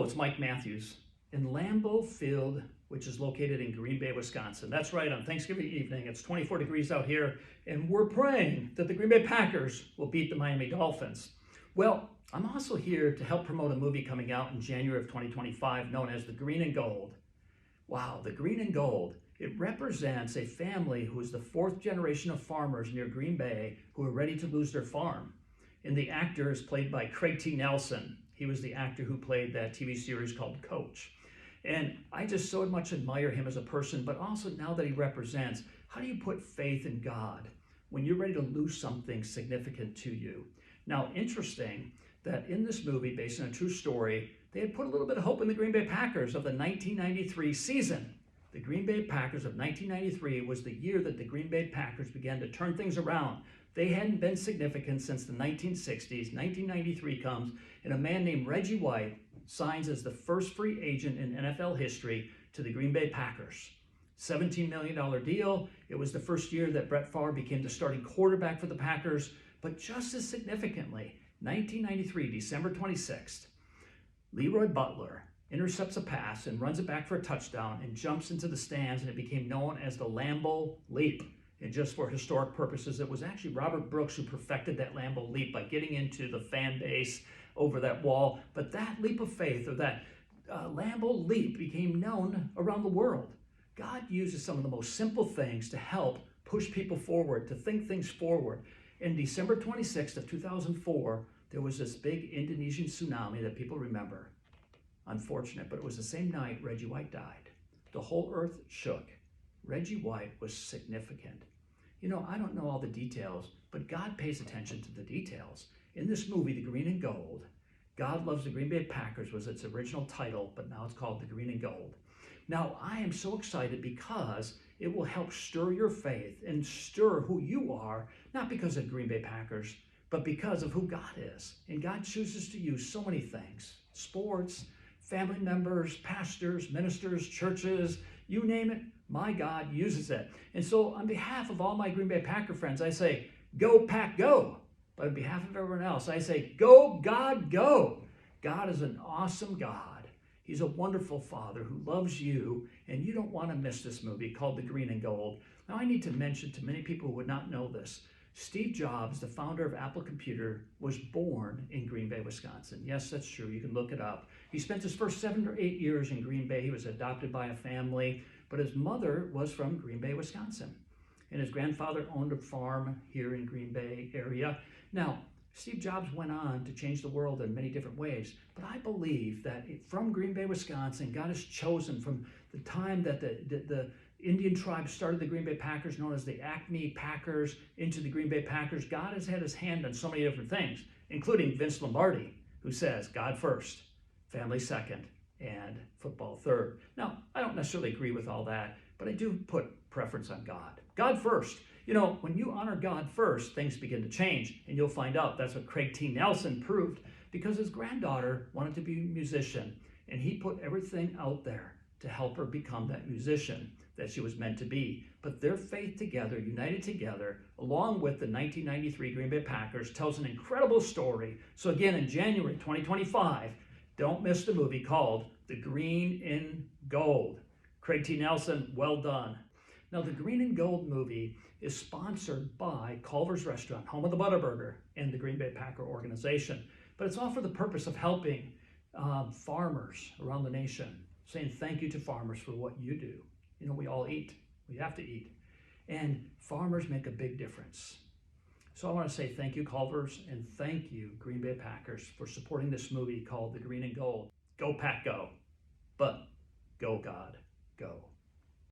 Hello, it's Mike Matthews in Lambeau Field, which is located in Green Bay, Wisconsin. That's right, on Thanksgiving evening, it's 24 degrees out here, and we're praying that the Green Bay Packers will beat the Miami Dolphins. Well, I'm also here to help promote a movie coming out in January of 2025 known as The Green and Gold. Wow, The Green and Gold. It represents a family who is the fourth generation of farmers near Green Bay who are ready to lose their farm. And the actor is played by Craig T. Nelson. He was the actor who played that TV series called Coach. And I just so much admire him as a person, but also now that he represents, how do you put faith in God when you're ready to lose something significant to you? Now, interesting that in this movie, based on a true story, they had put a little bit of hope in the Green Bay Packers of the 1993 season. The Green Bay Packers of 1993 was the year that the Green Bay Packers began to turn things around. They hadn't been significant since the 1960s. 1993 comes, and a man named Reggie White signs as the first free agent in NFL history to the Green Bay Packers. $17 million deal. It was the first year that Brett Favre became the starting quarterback for the Packers. But just as significantly, 1993, December 26th, Leroy Butler intercepts a pass and runs it back for a touchdown and jumps into the stands, and it became known as the Lambeau Leap. And just for historic purposes, it was actually Robert Brooks who perfected that Lambeau Leap by getting into the fan base over that wall. But that leap of faith, or that Lambeau Leap, became known around the world. God uses some of the most simple things to help push people forward, to think things forward. In December 26th of 2004, there was this big Indonesian tsunami that people remember. Unfortunate, but it was the same night Reggie White died. The whole earth shook. Reggie White was significant. You know, I don't know all the details, but God pays attention to the details. In this movie, The Green and Gold, God Loves the Green Bay Packers was its original title, but now it's called The Green and Gold. Now, I am so excited because it will help stir your faith and stir who you are, not because of Green Bay Packers, but because of who God is. And God chooses to use so many things: sports, family members, pastors, ministers, churches, you name it, my God uses it. And so on behalf of all my Green Bay Packer friends, I say, go Pack, go. But on behalf of everyone else, I say, go God, go. God is an awesome God. He's a wonderful Father who loves you, and you don't want to miss this movie called The Green and Gold. Now, I need to mention to many people who would not know this, Steve Jobs, the founder of Apple Computer, was born in Green Bay, Wisconsin. Yes, that's true. You can look it up. He spent his first 7 or 8 years in Green Bay. He was adopted by a family, but his mother was from Green Bay, Wisconsin. And his grandfather owned a farm here in Green Bay area. Now, Steve Jobs went on to change the world in many different ways, but I believe that from Green Bay, Wisconsin, God has chosen from the time that the Indian tribe started the Green Bay Packers, known as the Acme Packers, into the Green Bay Packers. God has had his hand on so many different things, including Vince Lombardi, who says God first, family second, and football third. Now, I don't necessarily agree with all that, but I do put preference on God. God first. You know, when you honor God first, things begin to change, and you'll find out that's what Craig T. Nelson proved, because his granddaughter wanted to be a musician, and he put everything out there to help her become that musician that she was meant to be. But their faith together, united together, along with the 1993 Green Bay Packers, tells an incredible story. So again, in January 2025, don't miss the movie called The Green and Gold. Craig T. Nelson, well done. Now, the Green and Gold movie is sponsored by Culver's Restaurant, home of the Butterburger, and the Green Bay Packer organization. But it's all for the purpose of helping farmers around the nation, saying thank you to farmers for what you do. You know, we all eat. We have to eat. And farmers make a big difference. So I want to say thank you, Culver's, and thank you, Green Bay Packers, for supporting this movie called The Green and Gold. Go Pack, go. But go God, go.